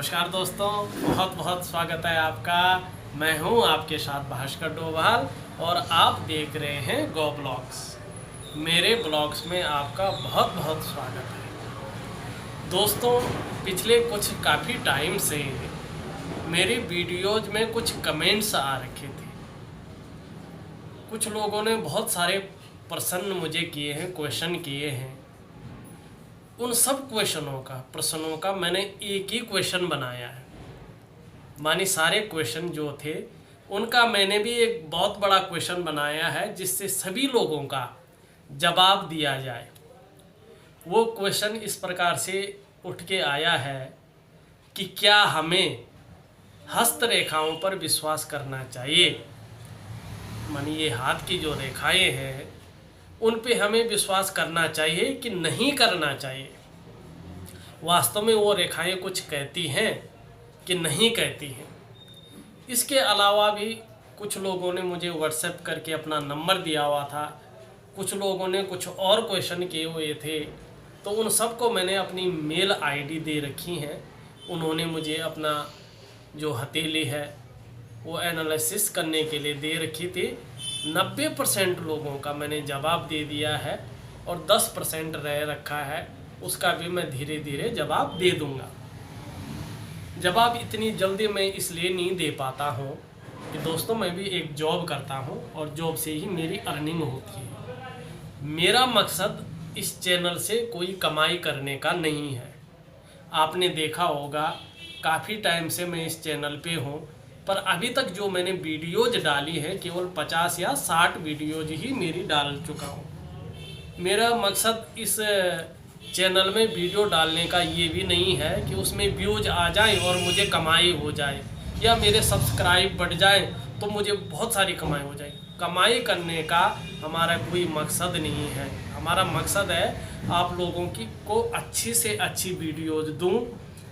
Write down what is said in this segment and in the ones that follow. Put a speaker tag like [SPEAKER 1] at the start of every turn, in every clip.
[SPEAKER 1] नमस्कार दोस्तों, बहुत बहुत स्वागत है आपका। मैं हूं आपके साथ भास्कर डोभाल और आप देख रहे हैं गो ब्लॉग्स। मेरे ब्लॉग्स में आपका बहुत बहुत स्वागत है। दोस्तों, पिछले काफ़ी टाइम से मेरी वीडियोज में कुछ कमेंट्स आ रखे थे। कुछ लोगों ने बहुत सारे प्रश्न मुझे किए हैं, क्वेश्चन किए हैं। उन सब प्रश्नों का मैंने एक ही क्वेश्चन बनाया है। मानी सारे क्वेश्चन जो थे उनका मैंने भी एक बहुत बड़ा क्वेश्चन बनाया है, जिससे सभी लोगों का जवाब दिया जाए। वो क्वेश्चन इस प्रकार से उठ के आया है कि क्या हमें हस्तरेखाओं पर विश्वास करना चाहिए। मानी ये हाथ की जो रेखाएं हैं उन पे हमें विश्वास करना चाहिए कि नहीं करना चाहिए। वास्तव में वो रेखाएं कुछ कहती हैं कि नहीं कहती हैं। इसके अलावा भी कुछ लोगों ने मुझे व्हाट्सएप करके अपना नंबर दिया हुआ था, कुछ लोगों ने कुछ और क्वेश्चन किए हुए थे, तो उन सबको मैंने अपनी मेल आईडी दे रखी है। उन्होंने मुझे अपना जो हथेली है वो एनालिसिस करने के लिए दे रखी थी। 90% लोगों का मैंने जवाब दे दिया है और 10% रह रखा है, उसका भी मैं धीरे धीरे जवाब दे दूंगा। जवाब इतनी जल्दी मैं इसलिए नहीं दे पाता हूँ कि दोस्तों मैं भी एक जॉब करता हूँ और जॉब से ही मेरी अर्निंग होती है। मेरा मकसद इस चैनल से कोई कमाई करने का नहीं है। आपने देखा होगा काफ़ी टाइम से मैं इस चैनल पे हूँ, पर अभी तक जो मैंने वीडियोज डाली है केवल 50 या 60 वीडियोज ही मेरी डाल चुका हूँ। मेरा मकसद इस चैनल में वीडियो डालने का ये भी नहीं है कि उसमें व्यूज आ जाएं और मुझे कमाई हो जाए, या मेरे सब्सक्राइब बढ़ जाएं तो मुझे बहुत सारी कमाई हो जाए। कमाई करने का हमारा कोई मकसद नहीं है। हमारा मकसद है आप लोगों को अच्छी से अच्छी वीडियोज दूँ,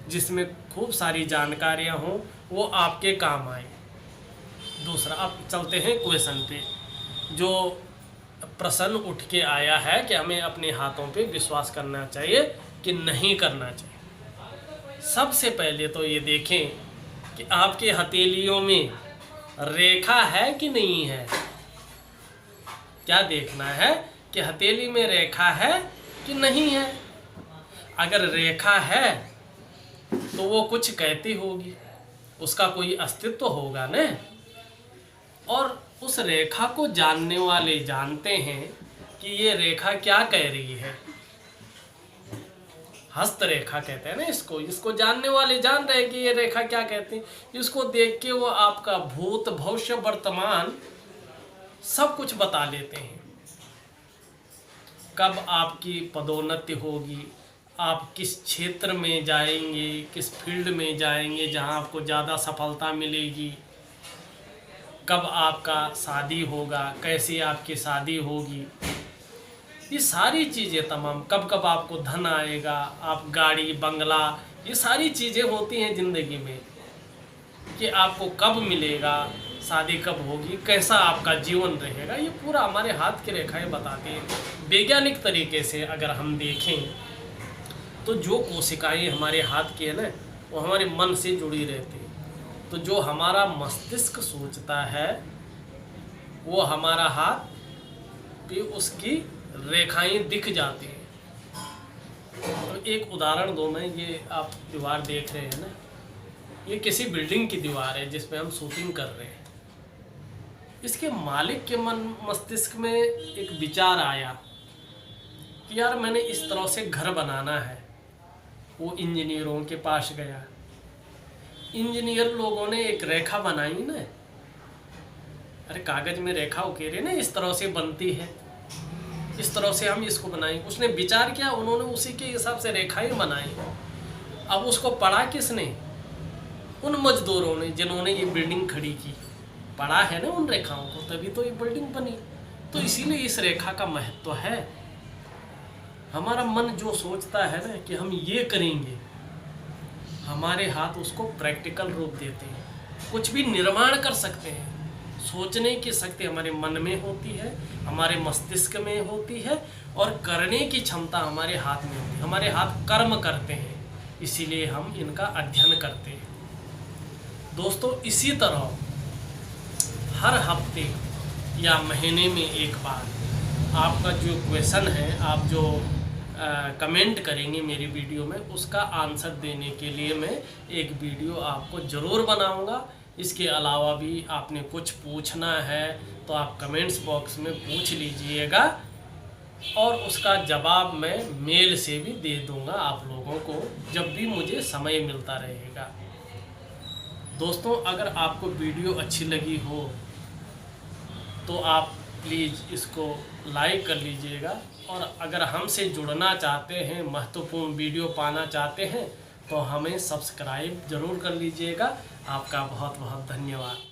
[SPEAKER 1] जिसमें खूब सारी जानकारियाँ हों, वो आपके काम आए। दूसरा, अब चलते हैं क्वेश्चन पे। जो प्रश्न उठ के आया है कि हमें अपने हाथों पे विश्वास करना चाहिए कि नहीं करना चाहिए। सबसे पहले तो ये देखें कि आपके हथेलियों में रेखा है कि नहीं है। क्या देखना है कि हथेली में रेखा है कि नहीं है। अगर रेखा है तो वो कुछ कहती होगी, उसका कोई अस्तित्व होगा न। और उस रेखा को जानने वाले जानते हैं कि ये रेखा क्या कह रही है। हस्त रेखा कहते हैं ना इसको जानने वाले जान रहे हैं कि ये रेखा क्या कहती है। इसको देख के वो आपका भूत भविष्य वर्तमान सब कुछ बता लेते हैं। कब आपकी पदोन्नति होगी, आप किस क्षेत्र में जाएंगे, किस फील्ड में जाएंगे जहां आपको ज़्यादा सफलता मिलेगी, कब आपका शादी होगा, कैसी आपकी शादी होगी, ये सारी चीज़ें तमाम, कब कब आपको धन आएगा, आप गाड़ी बंगला, ये सारी चीज़ें होती हैं ज़िंदगी में कि आपको कब मिलेगा, शादी कब होगी, कैसा आपका जीवन रहेगा। ये पूरा हमारे हाथ की रेखाएं बताती हैं। वैज्ञानिक तरीके से अगर हम देखें तो जो कोशिकाएं हमारे हाथ की है ना, वो हमारे मन से जुड़ी रहती है। तो जो हमारा मस्तिष्क सोचता है वो हमारा हाथ पे उसकी रेखाएं दिख जाती हैं। तो एक उदाहरण दो मैं, ये आप दीवार देख रहे हैं ना, ये किसी बिल्डिंग की दीवार है जिस पे हम शूटिंग कर रहे हैं। इसके मालिक के मस्तिष्क में एक विचार आया कि यार मैंने इस तरह से घर बनाना है। वो इंजीनियरों के पास गया। इंजीनियर लोगों ने एक रेखा बनाई ना, अरे कागज में रेखा उकेरे ना, इस तरह से बनती है, इस तरह से हम इसको बनाएंगे। उसने विचार किया, उन्होंने उसी के हिसाब से रेखाएं बनाई। अब उसको पढ़ा किसने? उन मजदूरों ने जिन्होंने ये बिल्डिंग खड़ी की। पढ़ा है ना उन रेखाओं को, तभी तो ये बिल्डिंग बनी। तो इसीलिए इस रेखा का महत्व है। हमारा मन जो सोचता है ना कि हम ये करेंगे, हमारे हाथ उसको प्रैक्टिकल रूप देते हैं। कुछ भी निर्माण कर सकते हैं। सोचने की शक्ति हमारे मन में होती है, हमारे मस्तिष्क में होती है, और करने की क्षमता हमारे हाथ में होती है। हमारे हाथ कर्म करते हैं। इसीलिए हम इनका अध्ययन करते हैं। दोस्तों, इसी तरह हर हफ्ते या महीने में एक बार आपका जो क्वेश्चन है, आप जो कमेंट करेंगे मेरी वीडियो में, उसका आंसर देने के लिए मैं एक वीडियो आपको ज़रूर बनाऊंगा। इसके अलावा भी आपने कुछ पूछना है तो आप कमेंट्स बॉक्स में पूछ लीजिएगा और उसका जवाब मैं मेल से भी दे दूंगा आप लोगों को जब भी मुझे समय मिलता रहेगा। दोस्तों, अगर आपको वीडियो अच्छी लगी हो तो आप प्लीज़ इसको लाइक कर लीजिएगा, और अगर हमसे जुड़ना चाहते हैं, महत्वपूर्ण वीडियो पाना चाहते हैं, तो हमें सब्सक्राइब ज़रूर कर लीजिएगा। आपका बहुत बहुत धन्यवाद।